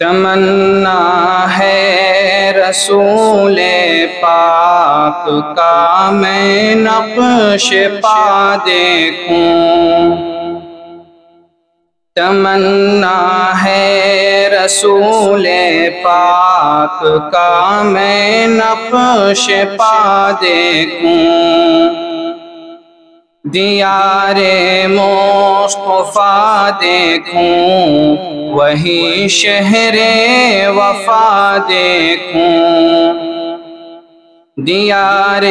تمنا ہے رسول پاک کا میں نقش پا دیکھوں، تمنا ہے رسول پاک کا میں نقش پا دیکھوں، دیار مصطفیٰ دیکھوں، وہی شہر وفا دیکھوں، دیار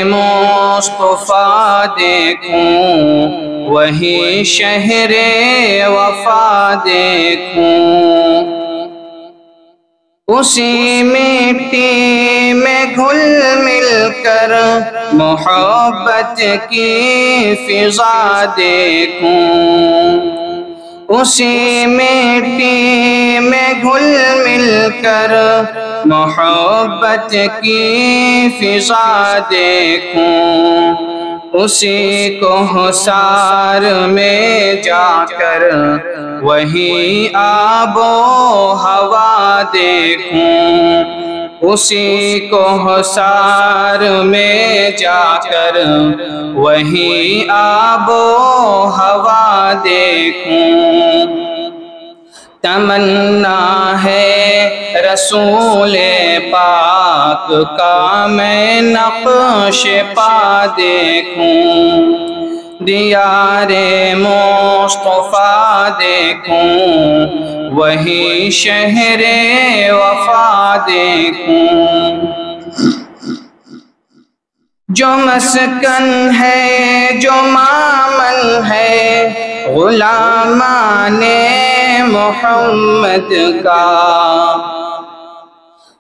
مصطفیٰ دیکھوں، وہی شہر وفا دیکھوں، اسی مٹی میں گھل مل کر محبت کی فضا دیکھوں، اسی مٹی میں گھل مل کر محبت کی فضا دیکھوں، اسی کوثر میں جا کر وہی آب و ہوا دیکھوں، اسی کوثر میں جا کر وہی آب و ہوا دیکھوں، تمنا ہے رسول پاک کا میں نقش پا دیکھوں، دیار مصطفیٰ دیکھوں، وہی شہر وفا دیکھوں، جو مسکن ہے جو مامن ہے غلامان محمد کا،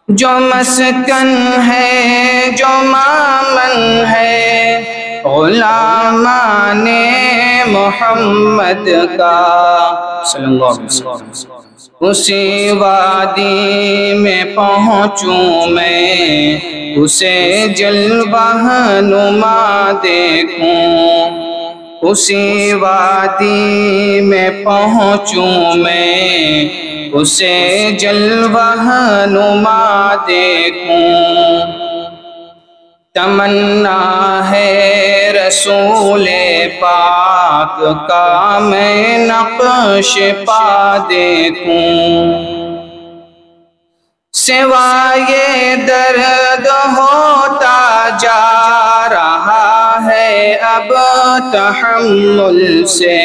جو مسکن ہے جو مامن ہے غلامان محمد کا، صلی اللہ علیہ وسلم، اسی وادی میں پہنچوں میں اسے جلوہ نما دیکھوں، اسی وادی میں پہنچوں میں اسے جلوہ نما دیکھوں، تمنا ہے رسول پاک کا میں نقش پا دیکھوں، سوائے درد ہوتا جا رہا ہے اب تحمل سے،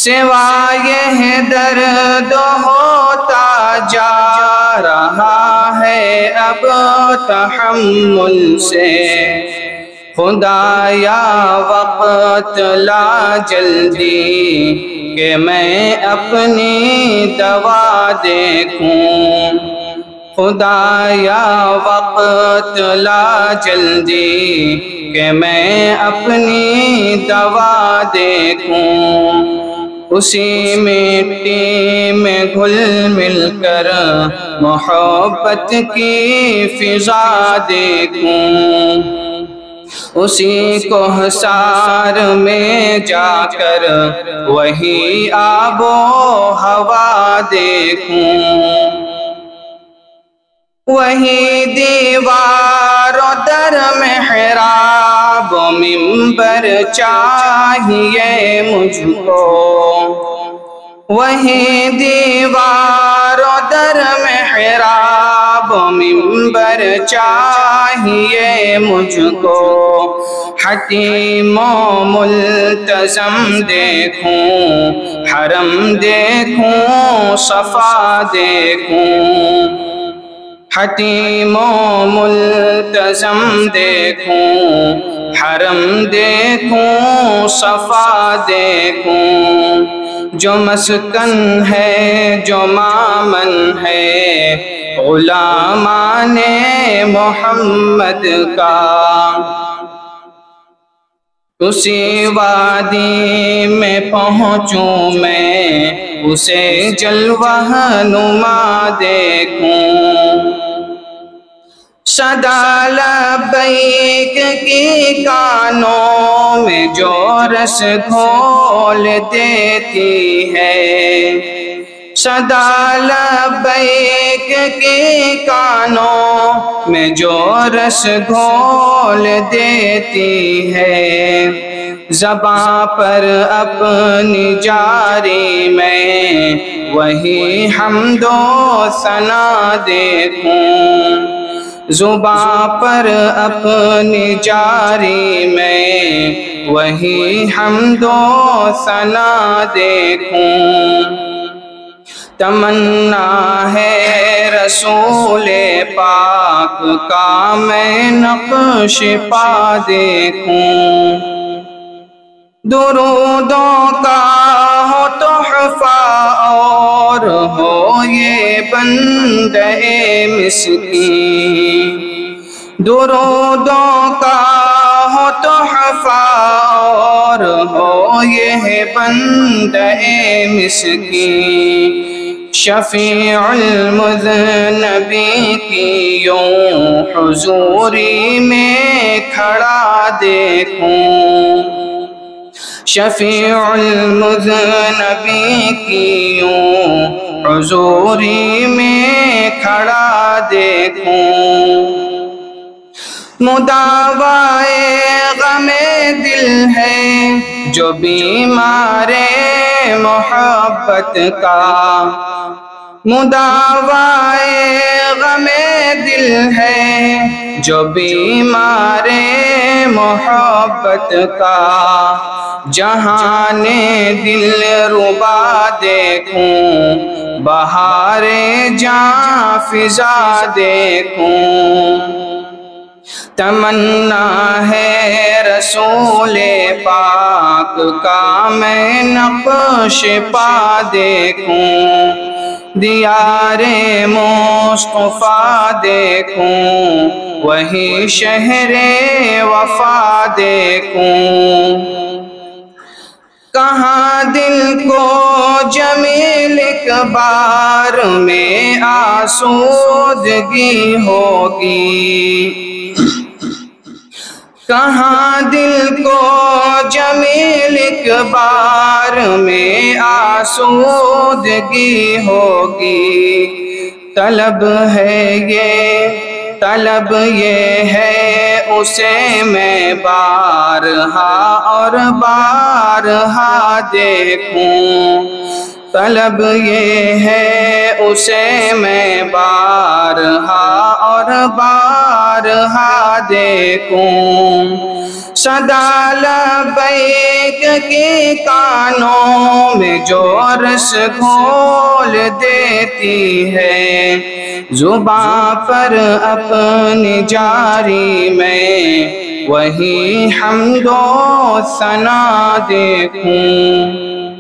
سوائے درد ہوتا جا رہا ہے اب تحمل سے، خدایا وقت لا جلدی کہ میں اپنی دوا دیکھوں، خدایا وقت لا جلدی کہ میں اپنی دوا دیکھوں، اسی مٹی میں گھل مل کر محبت کی فضا دیکھوں، اسی کوثر میں جا کر وہی آب و ہوا دیکھوں، وہی دیوار و در محراب و منبر چاہیے مجھ کو، وہی دیوار و در محراب و منبر چاہیے مجھ کو، حتیم و ملتزم دیکھوں، حرم دیکھوں، صفا دیکھوں، حتیم و ملتزم دیکھوں، حرم دیکھوں، صفا دیکھوں، جو مسکن ہے جو مامن ہے غلامان محمد کا، اسی وادی میں پہنچوں میں اسے جلوہ نما دیکھوں، صدا لبیک کی کانوں میں جو رس گھول دیتی ہے، صدا لبیک کی کانوں میں جو رس گھول دیتی ہے، زباں پر اپنی جاری میں وہی حمد و ثنا دیکھوں، زباں پر اپنی جاری میں وہی حمد و ثنا دیکھوں۔ تمنا ہے رسول پاک کا میں نقش پا دیکھوں، درودوں کا ہو تحفہ اور ہو یہ بندے مسکین، درودوں کا ہو تحفہ اور ہو یہ بندے مسکین، شفیع المذنبی کی یوں حضوری میں کھڑا دیکھوں، شفیع المذنبی کی یوں حضوری میں کھڑا دیکھوں، مداوائے غم دل ہے جو بیمار محبت کا، مداوائے غم دل ہے جو بیمار محبت کا، جہاں دل ربا دیکھوں بہار جاں فضا دیکھوں، تمنا ہے رسول پاک کا میں نقش پا دیکھوں، دیار مصطفیٰ دیکھوں وہی شہر وفا دیکھوں، کہاں دل کو جمیل اقبار میں آسودگی ہوگی، کہاں دل کو جمیل اقبار میں آسودگی ہوگی، طلب یہ ہے اسے میں بارہا اور بارہا دیکھوں، طلب یہ ہے اسے میں بارہا اور بارہا دیکھوں، صدا لبیک کی کانوں میں جو رس گھول دیتی ہے، زباں پر اپنی جاری میں وہی حمد و ثنا دیکھوں۔